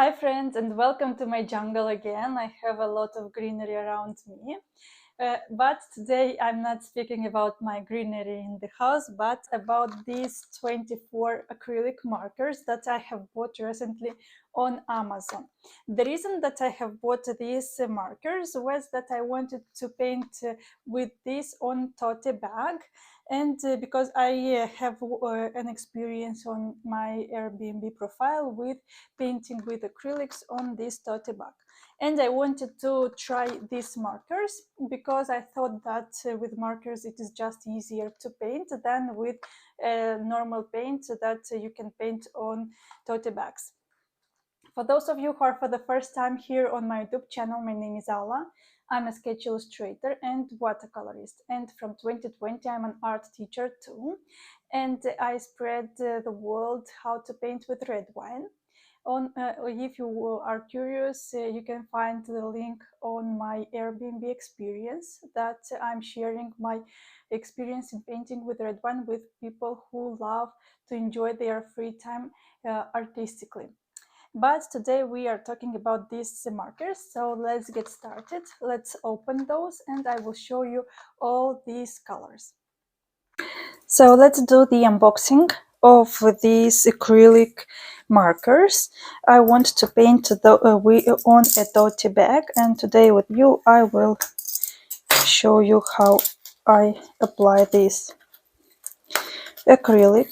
Hi friends, and welcome to my jungle again. I have a lot of greenery around me. But today I'm not speaking about my greenery in the house, but about these 24 acrylic markers that I have bought recently on Amazon. The reason that I have bought these markers was that I wanted to paint with this on tote bag, and because I have an experience on my Airbnb profile with painting with acrylics on this tote bag. And I wanted to try these markers because I thought that with markers it is just easier to paint than with normal paint that you can paint on tote bags. For those of you who are for the first time here on my YouTube channel, my name is Alla. I'm a sketch illustrator and watercolorist, and from 2020 I'm an art teacher too, and I spread the world how to paint with red wine. If you are curious, you can find the link on my Airbnb experience that I'm sharing my experience in painting with red wine with people who love to enjoy their free time artistically. But today we are talking about these markers, so let's get started. Let's open those and I will show you all these colors. So let's do the unboxing of these acrylic markers. I want to paint on a tote bag, and today with you I will show you how I apply this acrylic.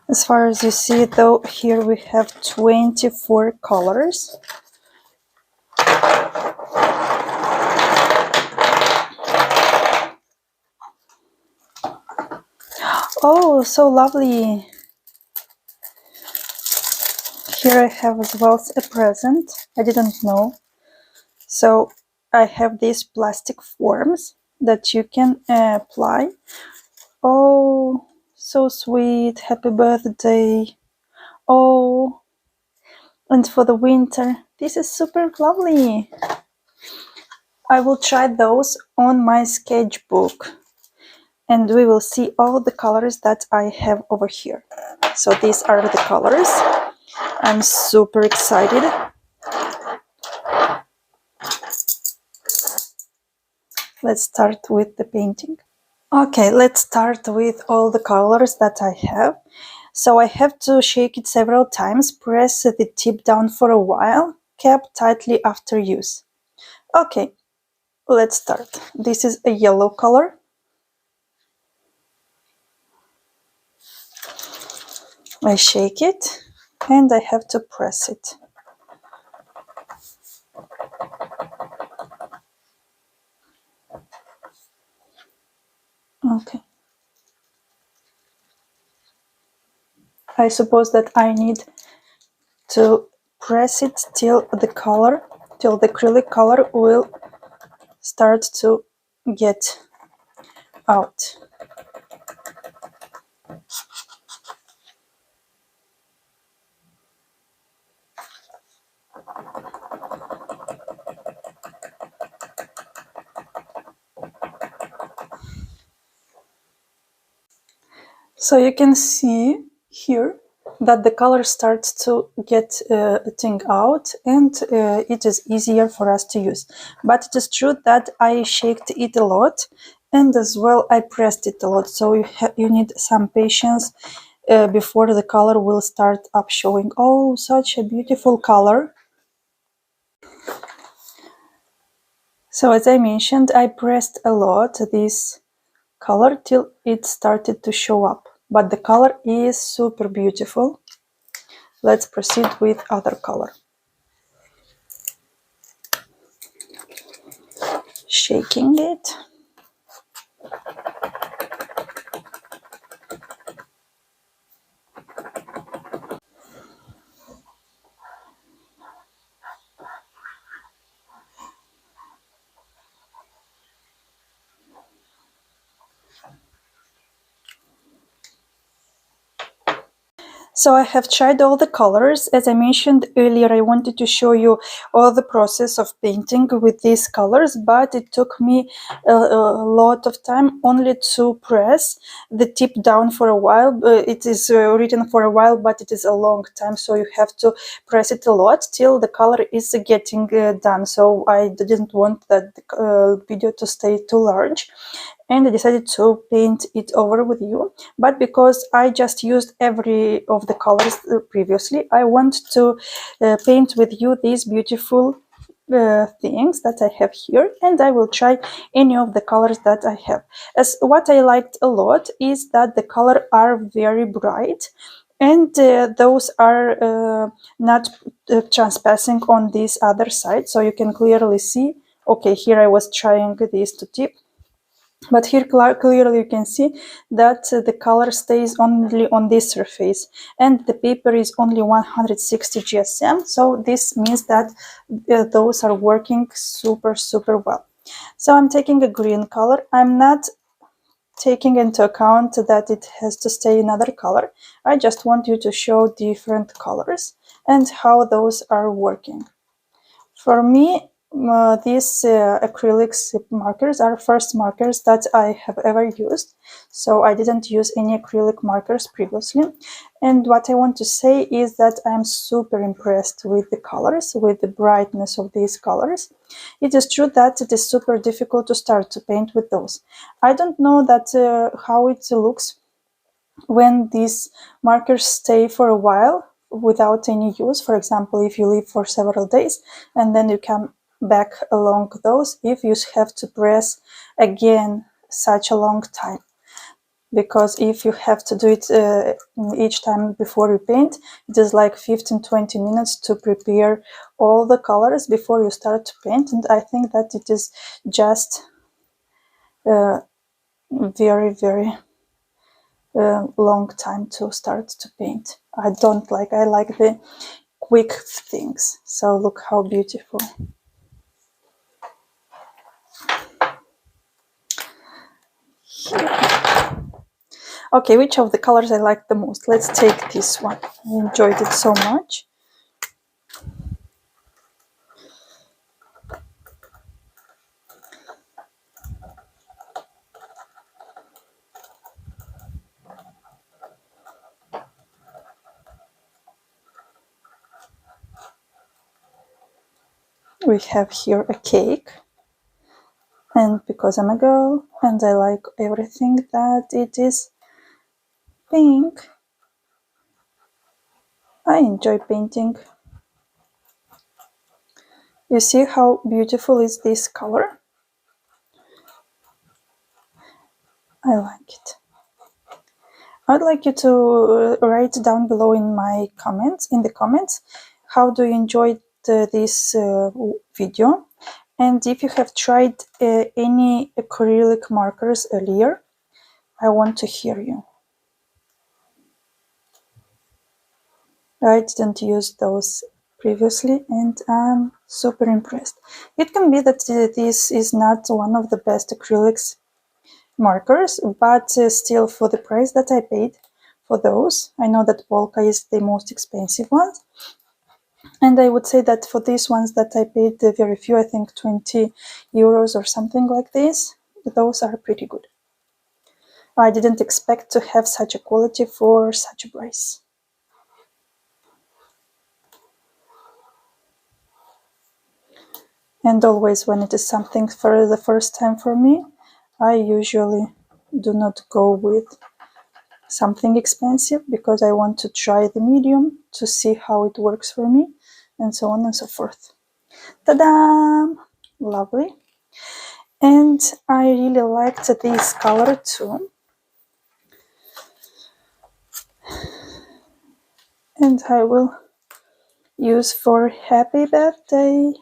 As far as you see though, here we have 24 colors. Oh, so lovely. Here I have as well a present. I didn't know. So I have these plastic forms that you can apply. Oh, so sweet. Happy birthday. Oh, and for the winter. This is super lovely. I will try those on my sketchbook, and we will see all the colors that I have over here. So these are the colors. I'm super excited. Let's start with the painting. Okay, let's start with all the colors that I have. So I have to shake it several times, press the tip down for a while, cap tightly after use. Okay, let's start. This is a yellow color. I shake it and I have to press it. Okay. I suppose that I need to press it till the acrylic color will start to get out. So you can see here that the color starts to get a thing out, and it is easier for us to use. But it is true that I shaked it a lot, and as well I pressed it a lot. So you need some patience before the color will start up showing. Oh, such a beautiful color. So as I mentioned, I pressed a lot this color till it started to show up. But the color is super beautiful. Let's proceed with other color. Shaking it. So I have tried all the colors. As I mentioned earlier, I wanted to show you all the process of painting with these colors, but it took me a lot of time only to press the tip down for a while. It is written for a while, but it is a long time, so you have to press it a lot till the color is getting done. So I didn't want that video to stay too large, and I decided to paint it over with you. But because I just used every of the colors previously, I want to paint with you these beautiful things that I have here, and I will try any of the colors that I have. As what I liked a lot is that the color are very bright, and those are not transpassing on this other side, so you can clearly see. Okay, here I was trying this to tip, but here clearly you can see that the color stays only on this surface, and the paper is only 160 GSM, so this means that those are working super well. So I'm taking a green color. I'm not taking into account that it has to stay another color. I just want you to show different colors and how those are working. For me, these acrylics markers are first markers that I have ever used, so I didn't use any acrylic markers previously. And what I want to say is that I'm super impressed with the colors, with the brightness of these colors. It is true that it is super difficult to start to paint with those. I don't know that how it looks when these markers stay for a while without any use. For example, if you leave for several days and then you come back along those, if you have to press again such a long time, because if you have to do it each time before you paint, it is like 15-20 minutes to prepare all the colors before you start to paint, and I think that it is just very long time to start to paint. I like the quick things. So look how beautiful. Here. Okay, which of the colors I like the most? Let's take this one. I enjoyed it so much. We have here a cake, and because I'm a girl and I like everything that it is pink, I enjoy painting. You see how beautiful is this color? I like it. I'd like you to write down below in the comments, how do you enjoy this video, and if you have tried any acrylic markers earlier. I want to hear you. I didn't use those previously, and I'm super impressed. It can be that this is not one of the best acrylics markers, but still, for the price that I paid for those, I know that Polka is the most expensive one, and I would say that for these ones that I paid very few, I think 20 euros or something like this, those are pretty good. I didn't expect to have such a quality for such a price. And always when it is something for the first time for me, I usually do not go with something expensive, because I want to try the medium to see how it works for me, and so on and so forth. Ta-da! Lovely. And I really liked this color too. And I will use for happy birthday.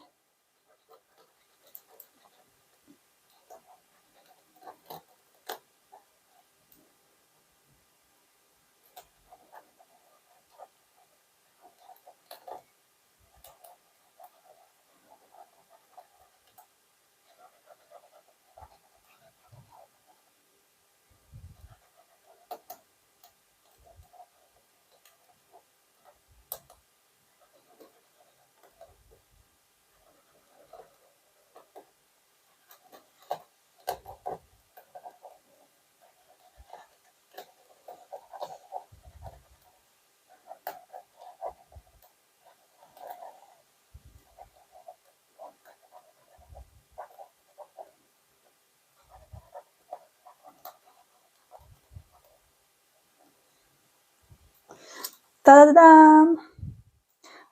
Ta-da!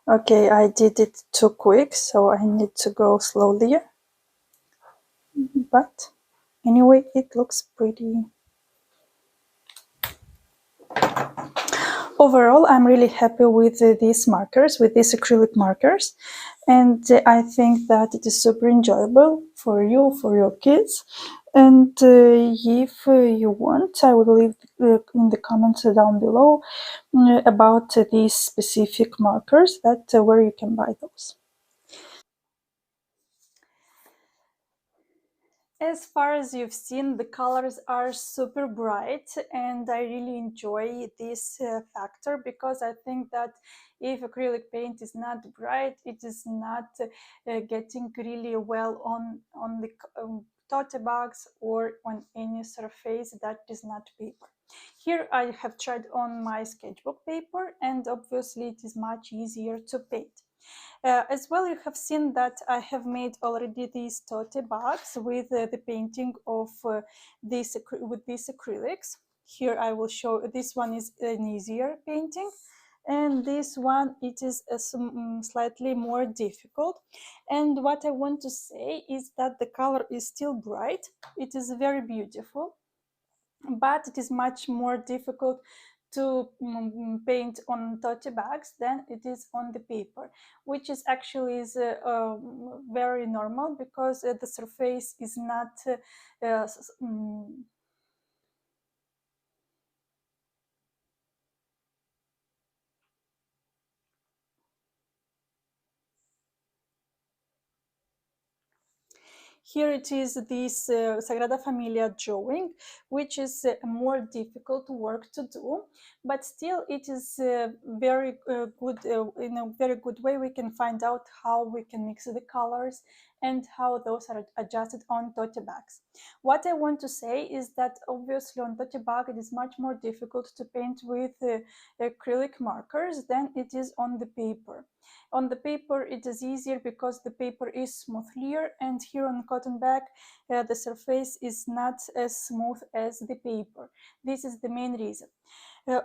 Okay, I did it too quick, so I need to go slowly. But anyway, it looks pretty. Overall, I'm really happy with these markers, with these acrylic markers, and I think that it is super enjoyable for you, for your kids. And if you want, I will leave in the comments down below about these specific markers that where you can buy those. As far as you've seen, the colors are super bright, and I really enjoy this factor, because I think that if acrylic paint is not bright, it is not getting really well on the tote bags or on any surface that is not paper. Here I have tried on my sketchbook paper, and obviously it is much easier to paint. As well, you have seen that I have made already these tote bags with the painting of with these acrylics. Here I will show, this one is an easier painting, and this one, it is slightly more difficult. And what I want to say is that the color is still bright, it is very beautiful, but it is much more difficult to paint on tote bags than it is on the paper, which is actually is very normal, because the surface is not here it is this Sagrada Familia drawing, which is a more difficult work to do, but still it is very good, in a very good way we can find out how we can mix the colors and how those are adjusted on tote bags. What I want to say is that obviously on tote bag it is much more difficult to paint with acrylic markers than it is on the paper. On the paper it is easier because the paper is smoother, and here on cotton bag the surface is not as smooth as the paper. This is the main reason.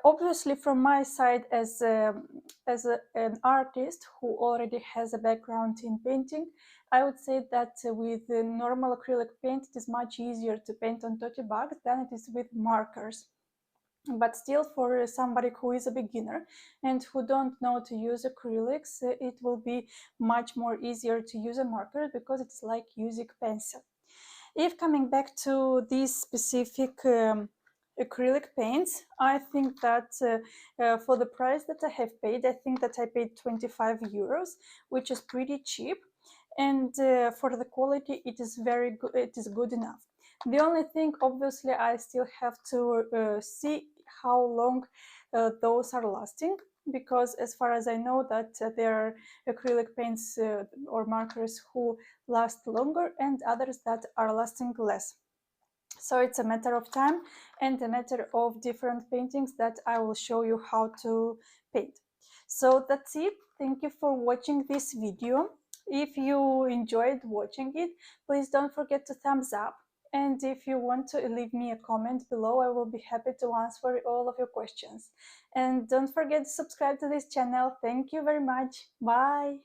Obviously, from my side as an artist who already has a background in painting, I would say that with normal acrylic paint it is much easier to paint on tote bags than it is with markers. But still, for somebody who is a beginner and who don't know to use acrylics, it will be much more easier to use a marker, because it's like using pencil. If coming back to these specific acrylic paints, I think that for the price that I have paid, I think that I paid 25 euros, which is pretty cheap, and for the quality it is very good, it is good enough. The only thing, obviously, I still have to see how long those are lasting, because as far as I know that there are acrylic paints or markers who last longer and others that are lasting less. So it's a matter of time and a matter of different paintings that I will show you how to paint. So that's it. Thank you for watching this video. If you enjoyed watching it, please don't forget to thumbs up. And if you want to leave me a comment below, I will be happy to answer all of your questions. And don't forget to subscribe to this channel. Thank you very much. Bye.